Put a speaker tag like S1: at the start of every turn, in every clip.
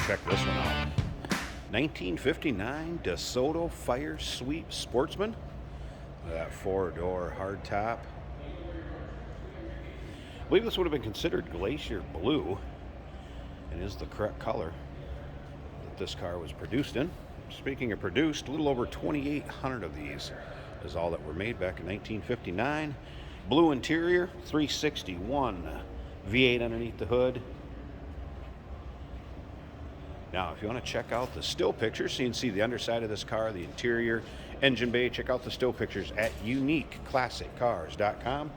S1: check this one out. 1959 Desoto Firesweep Sportsman. That four-door hardtop. I believe this would have been considered glacier blue and is the correct color that this car was produced in. Speaking of produced, a little over 2,800 of these is all that were made back in 1959. Blue interior, 361 V8 underneath the hood. Now, if you want to check out the still pictures, so you can see the underside of this car, the interior, engine bay, check out the still pictures at uniqueclassiccars.com.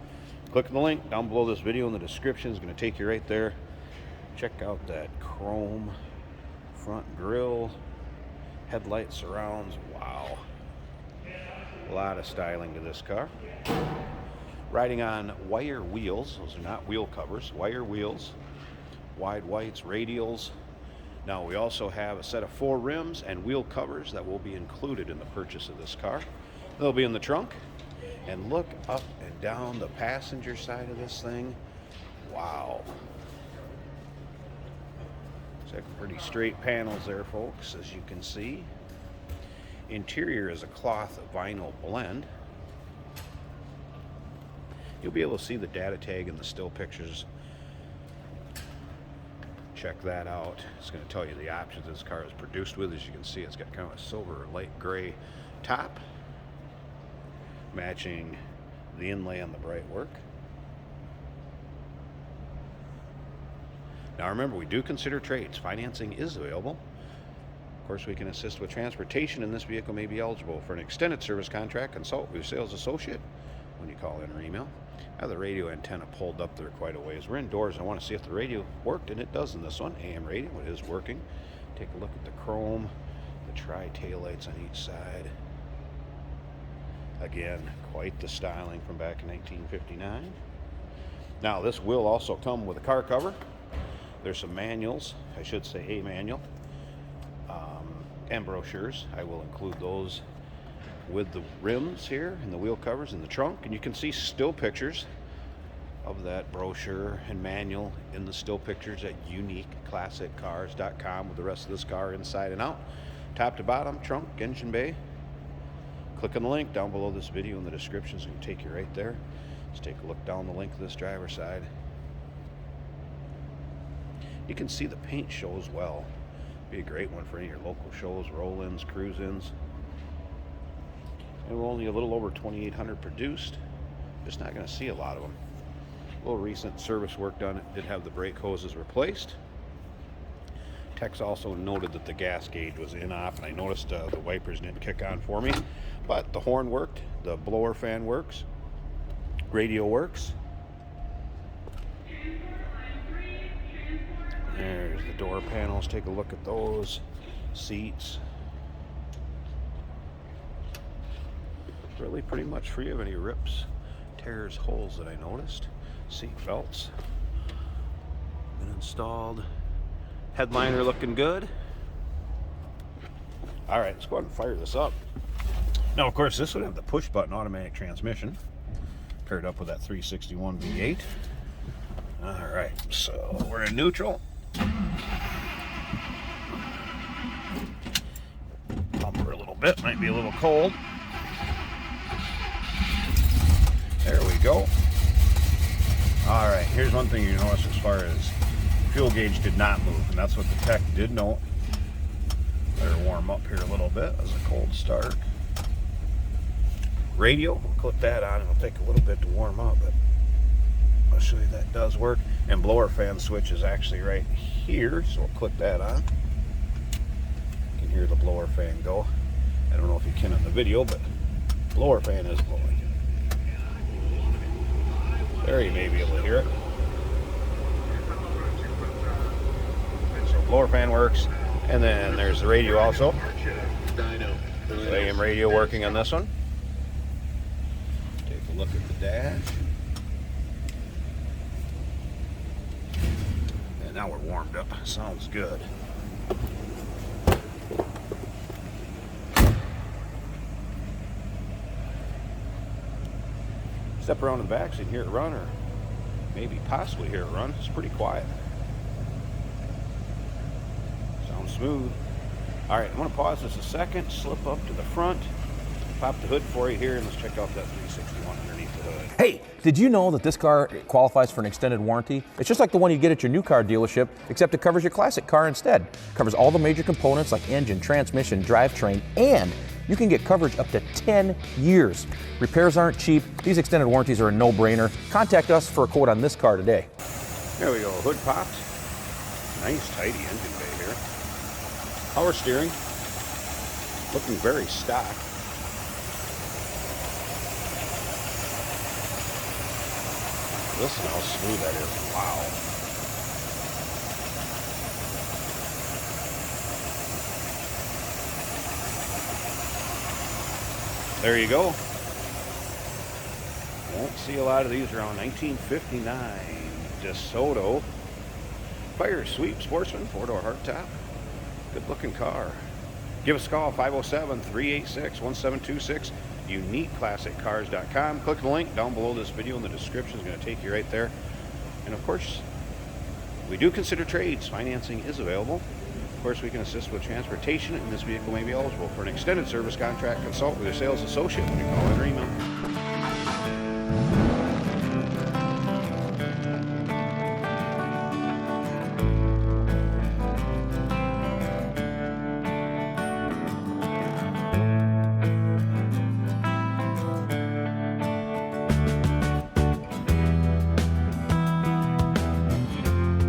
S1: Click on the link down below this video in the description. It's going to take you right there. Check out that chrome front grille, headlight surrounds. Wow. A lot of styling to this car. Riding on wire wheels. Those are not wheel covers. Wire wheels, wide whites, radials. Now we also have a set of 4 rims and wheel covers that will be included in the purchase of this car. They'll be in the trunk. And look up and down the passenger side of this thing. Wow. It's like pretty straight panels there, folks, as you can see. Interior is a cloth vinyl blend. You'll be able to see the data tag in the still pictures. Check that out. It's going to tell you the options this car is produced with. As you can see, it's got kind of a silver light gray top, matching the inlay on the bright work. Now remember, we do consider trades. Financing is available. Of course, we can assist with transportation, and this vehicle may be eligible for an extended service contract. Consult with your sales associate when you call in or email. I have the radio antenna pulled up there quite a ways. We're indoors. I want to see if the radio worked, and it does in this one. AM radio, it is working. Take a look at the chrome, the tri-taillights on each side. Again, quite the styling from back in 1959. Now, this will also come with a car cover. There's some manuals, I should say a manual, and brochures. I will include those with the rims here and the wheel covers in the trunk, and you can see still pictures of that brochure and manual in the still pictures at uniqueclassiccars.com with the rest of this car inside and out, top to bottom, trunk, engine bay. Click on the link down below this video in the description. It's going to take you right there. Let's take a look down the length of this driver's side. You can see the paint shows well. Be a great one for any of your local shows, roll-ins, cruise-ins. And we're only a little over 2,800 produced. Just not going to see a lot of them. A little recent service work done. It did have the brake hoses replaced. Techs also noted that the gas gauge was in-off, and I noticed the wipers didn't kick on for me. But the horn worked, the blower fan works, radio works. There's the door panels. Take a look at those. Seats. Really pretty much free of any rips, tears, holes that I noticed. Seat belts been installed. Headliner looking good. All right, let's go ahead and fire this up. Now, of course, this would have the push button automatic transmission paired up with that 361 V8. All right, so we're in neutral. Pump her a little bit, might be a little cold. There we go. All right, here's one thing you notice as far as fuel gauge did not move, and that's what the tech did note. Better warm up here a little bit as a cold start. Radio, we'll clip that on, and it'll take a little bit to warm up, but I'll show you that does work. And blower fan switch is actually right here, so we'll clip that on. You can hear the blower fan go. I don't know if you can in the video, but blower fan is blowing. There, you may be able to hear it. So blower fan works, and then there's the radio also. There's AM radio working on this one. Take a look at the dash. And now we're warmed up. Sounds good. Step around the back so you can hear it run, or maybe possibly hear it run. It's pretty quiet. Sounds smooth. All right, I'm gonna pause this a second, slip up to the front, pop the hood for you here, and let's check out that 361 underneath the hood.
S2: Hey, did you know that this car qualifies for an extended warranty? It's just like the one you get at your new car dealership, except it covers your classic car instead. It covers all the major components like engine, transmission, drivetrain, and you can get coverage up to 10 years. Repairs aren't cheap. These extended warranties are a no-brainer. Contact us for a quote on this car today.
S1: There we go, hood popped. Nice tidy engine bay here. Power steering, looking very stock. Listen how smooth that is, wow. There you go. Won't see a lot of these around 1959. Desoto. Firesweep Sportsman, 4-door hardtop. Good looking car. Give us a call, 507-386-1726. UniqueClassicCars.com. Click the link down below this video in the description. It's going to take you right there. And of course, we do consider trades. Financing is available. Of course, we can assist with transportation, and this vehicle may be eligible for an extended service contract. Consult with your sales associate when you call in or email.